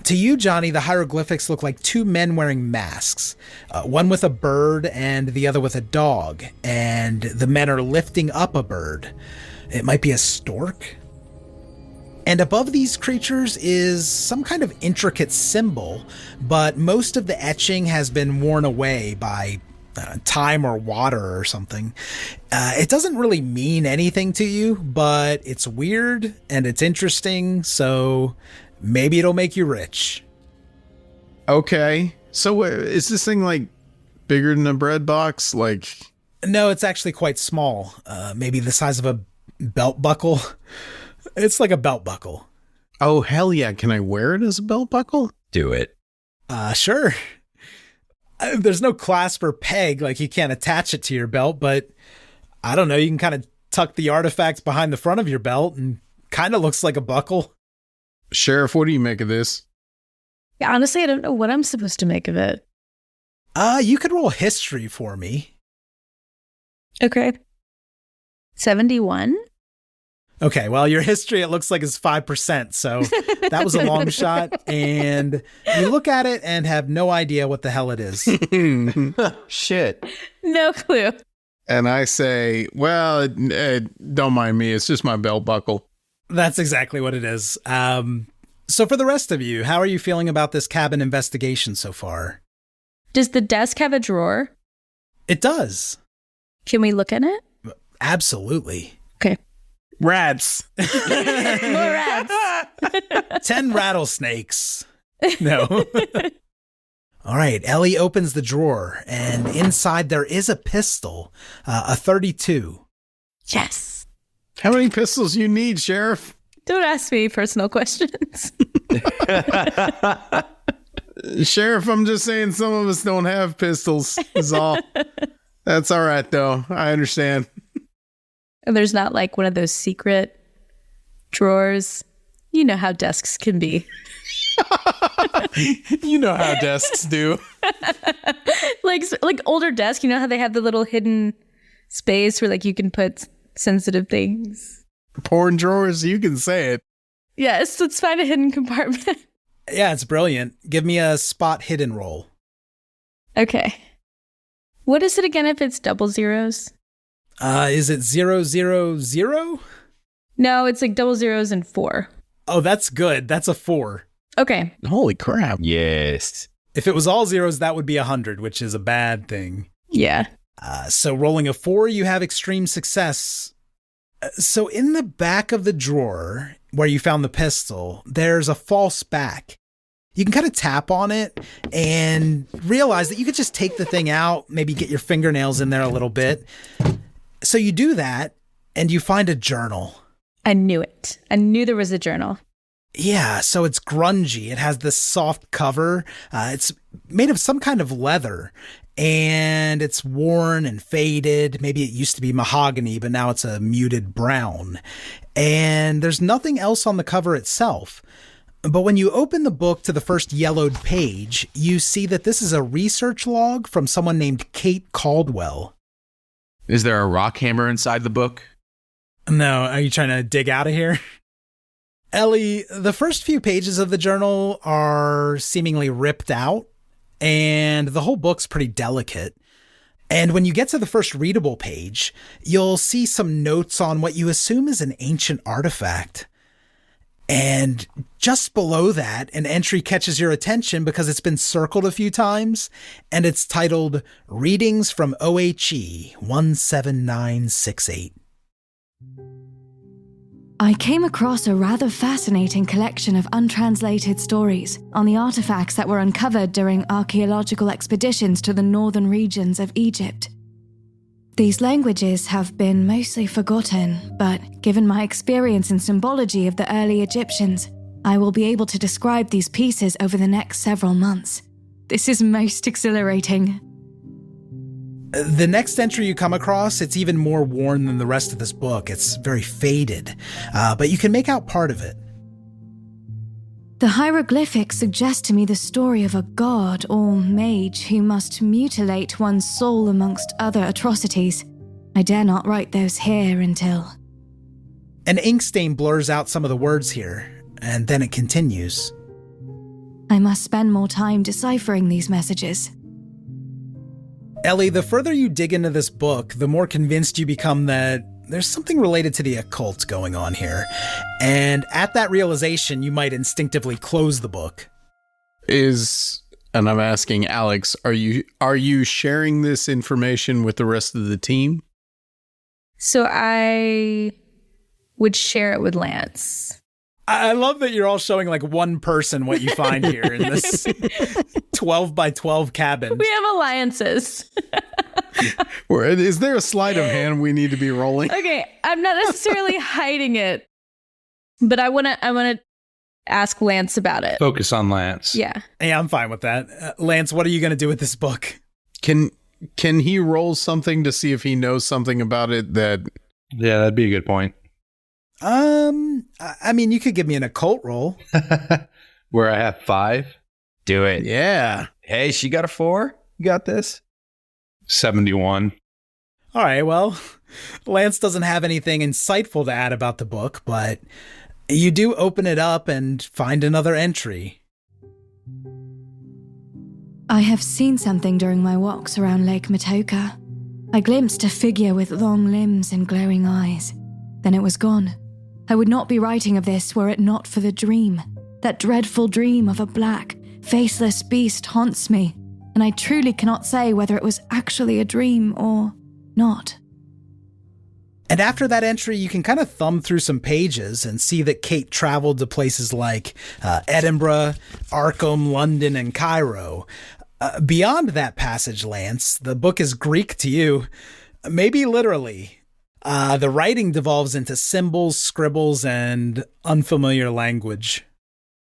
To you, Johnny, the hieroglyphics look like two men wearing masks, one with a bird and the other with a dog, and the men are lifting up a bird. It might be a stork. And above these creatures is some kind of intricate symbol, but most of the etching has been worn away by time or water or something. It doesn't really mean anything to you, but it's weird and it's interesting, so maybe it'll make you rich. Okay. So is this thing like bigger than a bread box? Like, No, it's actually quite small. Maybe the size of a belt buckle. It's like a belt buckle. oh, hell yeah. Can I wear it as a belt buckle? Do it. Sure. There's no clasp or peg, like you can't attach it to your belt, but I don't know, you can kind of tuck the artifact behind the front of your belt and kind of looks like a buckle. Sheriff, what do you make of this? Yeah, honestly, I don't know what I'm supposed to make of it. You could roll history for me. Okay. 71? Okay, well, your history, it looks like is 5%, so that was a long shot, and you look at it and have no idea what the hell it is. Shit. No clue. And I say, well, don't mind me. It's just my belt buckle. That's exactly what it is. So for the rest of you, how are you feeling about this cabin investigation so far? Does the desk have a drawer? It does. Can we look in it? Absolutely. Okay. Rats. More rats. 10 rattlesnakes. No. All right. Ellie opens the drawer, and inside there is a pistol, a 32. Yes. How many pistols you need, Sheriff? Don't ask me personal questions. Sheriff, I'm just saying some of us don't have pistols, is all. That's all right, though. I understand. And there's not like one of those secret drawers. You know how desks can be. You know how desks do. like older desks, you know how they have the little hidden space where like you can put sensitive things. Porn drawers, you can say it. Yes, let's find a hidden compartment. Yeah, it's brilliant. Give me a spot hidden roll. Okay. What is it again if it's double zeros? Is it 000? No, it's like double zeros and 4. Oh, that's good. That's a 4. Okay. Holy crap. Yes. If it was all zeros, that would be 100, which is a bad thing. Yeah. So rolling a 4, you have extreme success. So in the back of the drawer where you found the pistol, there's a false back. You can kind of tap on it and realize that you could just take the thing out, maybe get your fingernails in there a little bit. So you do that, and you find a journal. I knew it. I knew there was a journal. Yeah, so it's grungy. It has this soft cover. It's made of some kind of leather, and it's worn and faded. Maybe it used to be mahogany, but now it's a muted brown. And there's nothing else on the cover itself. But when you open the book to the first yellowed page, you see that this is a research log from someone named Kate Caldwell. Is there a rock hammer inside the book? No, are you trying to dig out of here? Ellie, the first few pages of the journal are seemingly ripped out, and the whole book's pretty delicate. And when you get to the first readable page, you'll see some notes on what you assume is an ancient artifact. And just below that, an entry catches your attention because it's been circled a few times, and it's titled Readings from OHE 17968. I came across a rather fascinating collection of untranslated stories on the artifacts that were uncovered during archaeological expeditions to the northern regions of Egypt. These languages have been mostly forgotten, but given my experience in symbology of the early Egyptians, I will be able to describe these pieces over the next several months. This is most exhilarating. The next entry you come across, it's even more worn than the rest of this book. It's very faded, but you can make out part of it. The hieroglyphics suggest to me the story of a god or mage who must mutilate one's soul amongst other atrocities. I dare not write those here until... An ink stain blurs out some of the words here, and then it continues. I must spend more time deciphering these messages. Ellie, the further you dig into this book, the more convinced you become that there's something related to the occult going on here. And at that realization, you might instinctively close the book. And I'm asking Alex, are you sharing this information with the rest of the team? So I would share it with Lance. I love that you're all showing like one person what you find here in this 12 by 12 cabin. We have alliances. Is there a sleight of hand we need to be rolling? Okay, I'm not necessarily hiding it, but I wanna ask Lance about it. Focus on Lance. Yeah. Yeah, I'm fine with that. Lance, what are you going to do with this book? Can he roll something to see if he knows something about it that... Yeah, that'd be a good point. I mean, you could give me an occult roll. Where I have 5. Do it. Yeah. Hey, she got a 4? You got this? 71. All right, well, Lance doesn't have anything insightful to add about the book, but you do open it up and find another entry. I have seen something during my walks around Lake Matoka. I glimpsed a figure with long limbs and glowing eyes. Then it was gone. I would not be writing of this were it not for the dream. That dreadful dream of a black, faceless beast haunts me, and I truly cannot say whether it was actually a dream or not. And after that entry, you can kind of thumb through some pages and see that Kate traveled to places like Edinburgh, Arkham, London, and Cairo. Beyond that passage, Lance, the book is Greek to you, maybe literally. The writing devolves into symbols, scribbles, and unfamiliar language.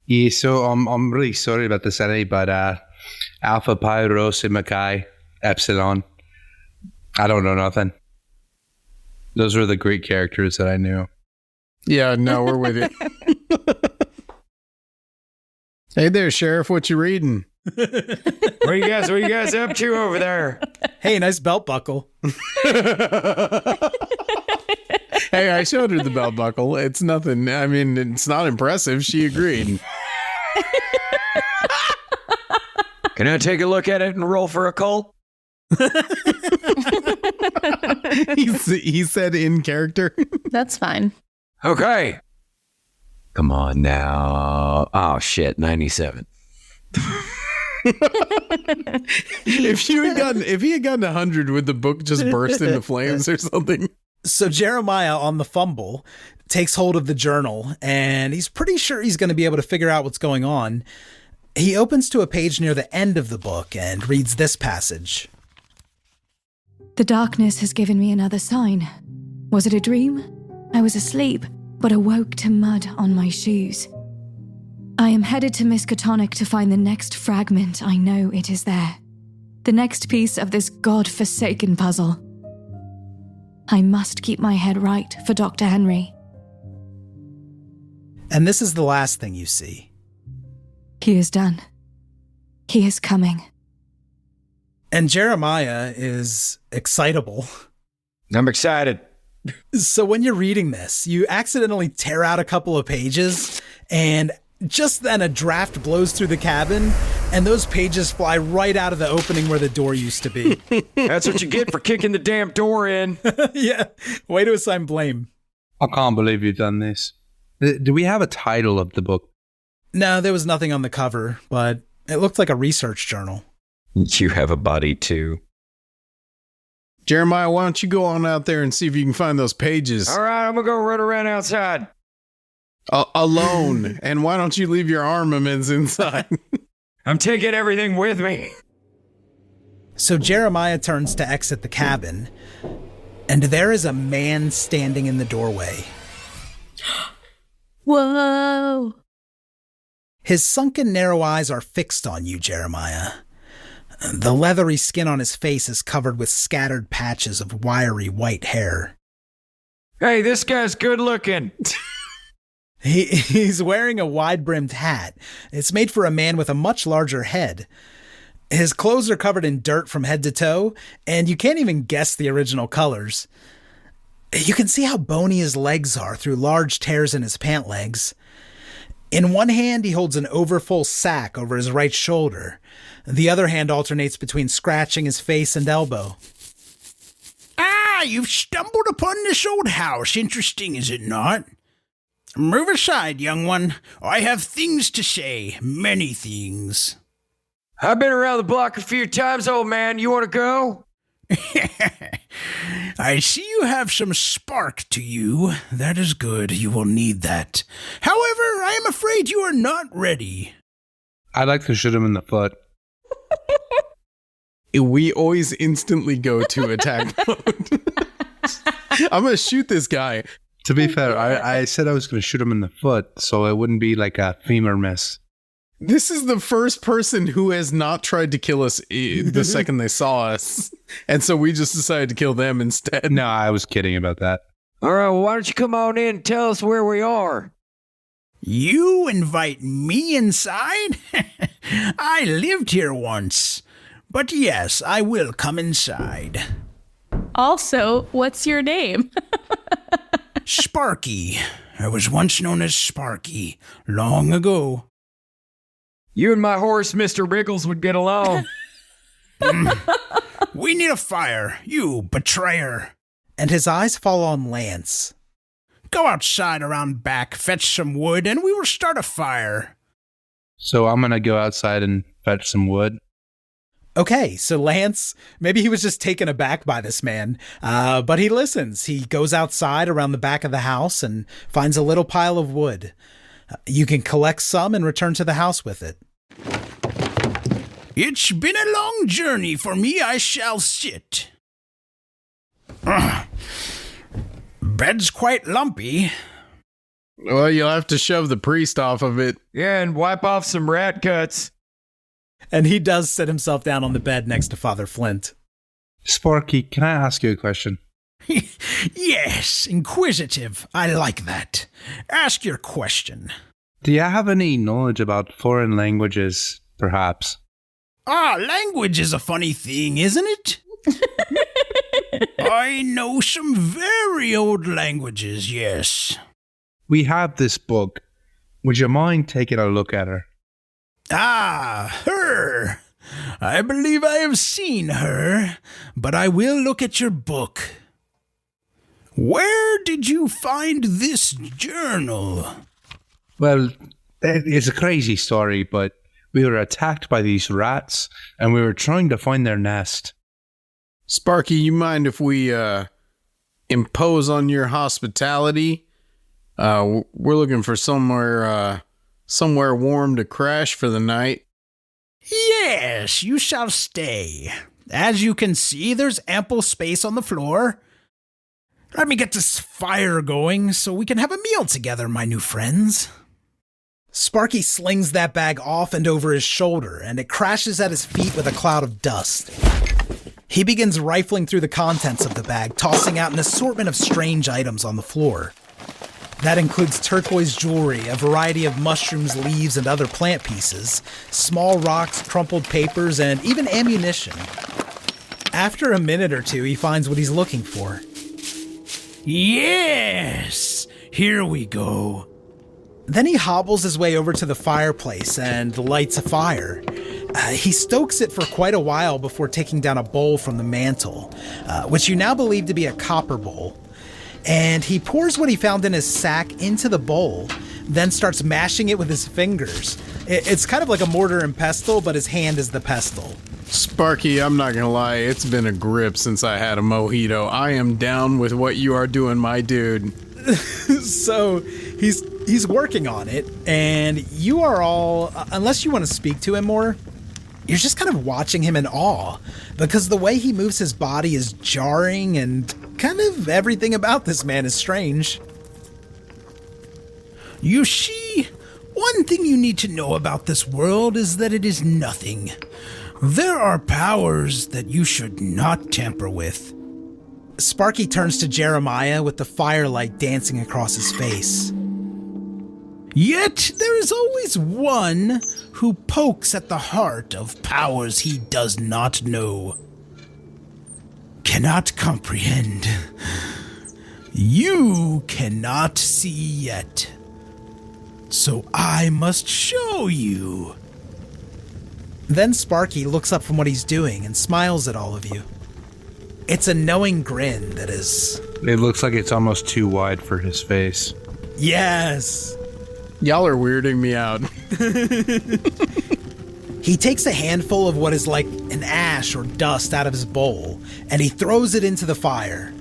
Yeah, so I'm really sorry about this, Eddie, but Alpha, Pi, Rho, Sigma, Chi, Epsilon. I don't know nothing. Those were the Greek characters that I knew. Yeah, no, we're with you. Hey there, Sheriff, what you reading? What are you guys up to over there? Hey, nice belt buckle. Hey, I showed her the belt buckle. It's nothing. I mean, it's not impressive. She agreed. Can I take a look at it and roll for a call? He said in character. That's fine. Okay. Come on now. Oh, shit, 97. If he had gotten 100, would the book just burst into flames or something? So Jeremiah, on the fumble, takes hold of the journal, and he's pretty sure he's going to be able to figure out what's going on. He opens to a page near the end of the book and reads this passage. The darkness has given me another sign. Was it a dream? I was asleep, but awoke to mud on my shoes. I am headed to Miskatonic to find the next fragment. I know it is there. The next piece of this god-forsaken puzzle. I must keep my head right for Dr. Henry. And this is the last thing you see. He is done. He is coming. And Jeremiah is excitable. I'm excited. So when you're reading this, you accidentally tear out a couple of pages, and just then a draft blows through the cabin, and those pages fly right out of the opening where the door used to be. That's what you get for kicking the damn door in. Yeah, way to assign blame. I can't believe you've done this. Do we have a title of the book? No, there was nothing on the cover, but it looked like a research journal. You have a body too. Jeremiah, why don't you go on out there and see if you can find those pages? All right, I'm going to go run around outside. Alone. And why don't you leave your armaments inside? I'm taking everything with me. So Jeremiah turns to exit the cabin, and there is a man standing in the doorway. Whoa. His sunken, narrow eyes are fixed on you, Jeremiah. The leathery skin on his face is covered with scattered patches of wiry white hair. Hey, this guy's good looking. He's wearing a wide-brimmed hat. It's made for a man with a much larger head. His clothes are covered in dirt from head to toe, and you can't even guess the original colors. You can see how bony his legs are through large tears in his pant legs. In one hand, he holds an overfull sack over his right shoulder. The other hand alternates between scratching his face and elbow. Ah, you've stumbled upon this old house. Interesting, is it not? Move aside, young one. I have things to say. Many things. I've been around the block a few times, old man. You want to go? I see you have some spark to you. That is good. You will need that. However, I am afraid you are not ready. I'd like to shoot him in the foot. We always instantly go to attack mode. I'm going to shoot this guy. To be fair, I said I was going to shoot him in the foot, so it wouldn't be like a femur miss. This is the first person who has not tried to kill us the second they saw us. And so we just decided to kill them instead. No, I was kidding about that. All right, well, why don't you come on in and tell us where we are? You invite me inside? I lived here once. But yes, I will come inside. Also, what's your name? Sparky. I was once known as Sparky, long ago. You and my horse, Mr. Wriggles, would get along. We need a fire, you betrayer. And his eyes fall on Lance. Go outside around back, fetch some wood, and we will start a fire. So I'm going to go outside and fetch some wood. Okay, so Lance, maybe he was just taken aback by this man, but he listens. He goes outside around the back of the house and finds a little pile of wood. You can collect some and return to the house with it. It's been a long journey for me. I shall sit. Bed's quite lumpy. Well, you'll have to shove the priest off of it. Yeah, and wipe off some rat cuts. And he does sit himself down on the bed next to Father Flint. Sparky, can I ask you a question? Yes, inquisitive. I like that. Ask your question. Do you have any knowledge about foreign languages, perhaps? Language is a funny thing, isn't it? I know some very old languages, yes. We have this book. Would you mind taking a look at her? Her. I believe I have seen her, but I will look at your book. Where did you find this journal? Well, it's a crazy story, but we were attacked by these rats, and we were trying to find their nest. Sparky, you mind if we impose on your hospitality? We're looking for somewhere Somewhere warm to crash for the night. Yes, you shall stay. As you can see, there's ample space on the floor. Let me get this fire going so we can have a meal together, my new friends. Sparky slings that bag off and over his shoulder, and it crashes at his feet with a cloud of dust. He begins rifling through the contents of the bag, tossing out an assortment of strange items on the floor. That includes turquoise jewelry, a variety of mushrooms, leaves, and other plant pieces, small rocks, crumpled papers, and even ammunition. After a minute or two, he finds what he's looking for. Yes, here we go. Then he hobbles his way over to the fireplace and lights a fire. He stokes it for quite a while before taking down a bowl from the mantel, which you now believe to be a copper bowl. And he pours what he found in his sack into the bowl, then starts mashing it with his fingers. It's kind of like a mortar and pestle, but his hand is the pestle. Sparky, I'm not gonna lie, it's been a grip since I had a mojito. I am down with what you are doing, my dude. So he's working on it, and you are all, unless you want to speak to him more, you're just kind of watching him in awe, because the way he moves his body is jarring, and kind of everything about this man is strange. You see, one thing you need to know about this world is that it is nothing. There are powers that you should not tamper with. Sparky turns to Jeremiah with the firelight dancing across his face. Yet there is always one who pokes at the heart of powers he does not know, cannot comprehend. You cannot see yet. So I must show you. Then Sparky looks up from what he's doing and smiles at all of you. It's a knowing grin that is... It looks like it's almost too wide for his face. Yes! Y'all are weirding me out. He takes a handful of what is like an ash or dust out of his bowl, and he throws it into the fire.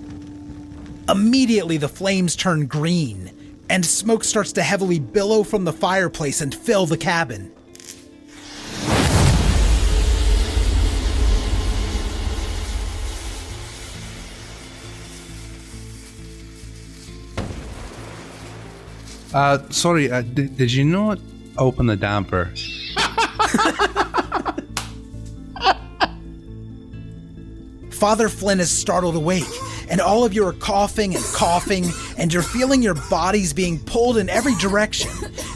Immediately, the flames turn green, and smoke starts to heavily billow from the fireplace and fill the cabin. Sorry, did you not open the damper? Father Flynn is startled awake, and all of you are coughing, and you're feeling your bodies being pulled in every direction,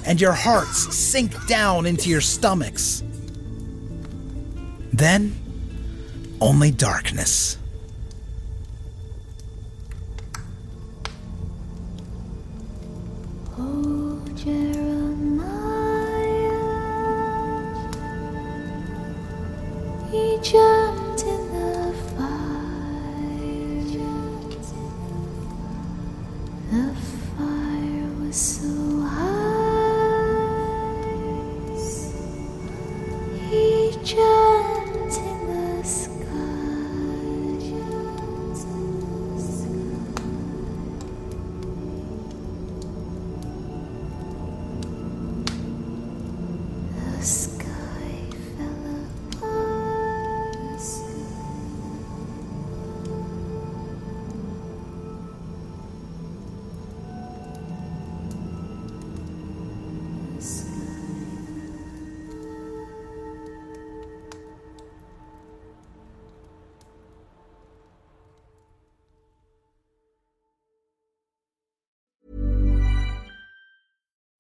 and your hearts sink down into your stomachs. Then, only darkness. Oh, Jeremiah, he jumped in the fire. The fire was so high. He jumped in the sky. The sky fell apart.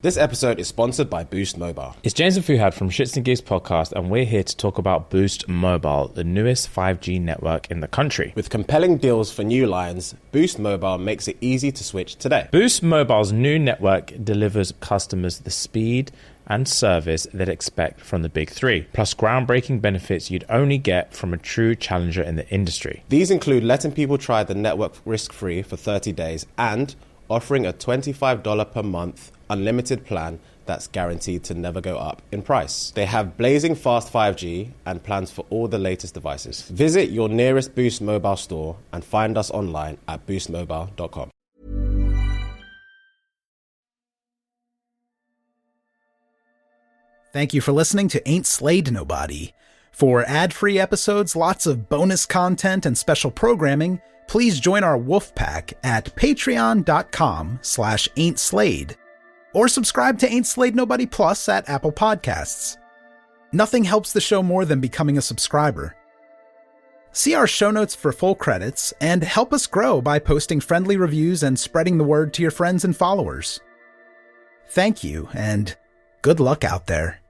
This episode is sponsored by Boost Mobile. It's James and Fuhad from Shits and Gigs podcast, and we're here to talk about Boost Mobile, the newest 5G network in the country. With compelling deals for new lines, Boost Mobile makes it easy to switch today. Boost Mobile's new network delivers customers the speed and service they'd expect from the big three, plus groundbreaking benefits you'd only get from a true challenger in the industry. These include letting people try the network risk-free for 30 days and offering a $25 per month unlimited plan that's guaranteed to never go up in price. They have blazing fast 5G and plans for all the latest devices. Visit your nearest Boost Mobile store and find us online at boostmobile.com. Thank you for listening to Ain't Slayed Nobody. For ad-free episodes, lots of bonus content, and special programming, please join our wolf pack at patreon.com/ain'tslayed or subscribe to Ain't Slayed Nobody Plus at Apple Podcasts. Nothing helps the show more than becoming a subscriber. See our show notes for full credits and help us grow by posting friendly reviews and spreading the word to your friends and followers. Thank you, and good luck out there.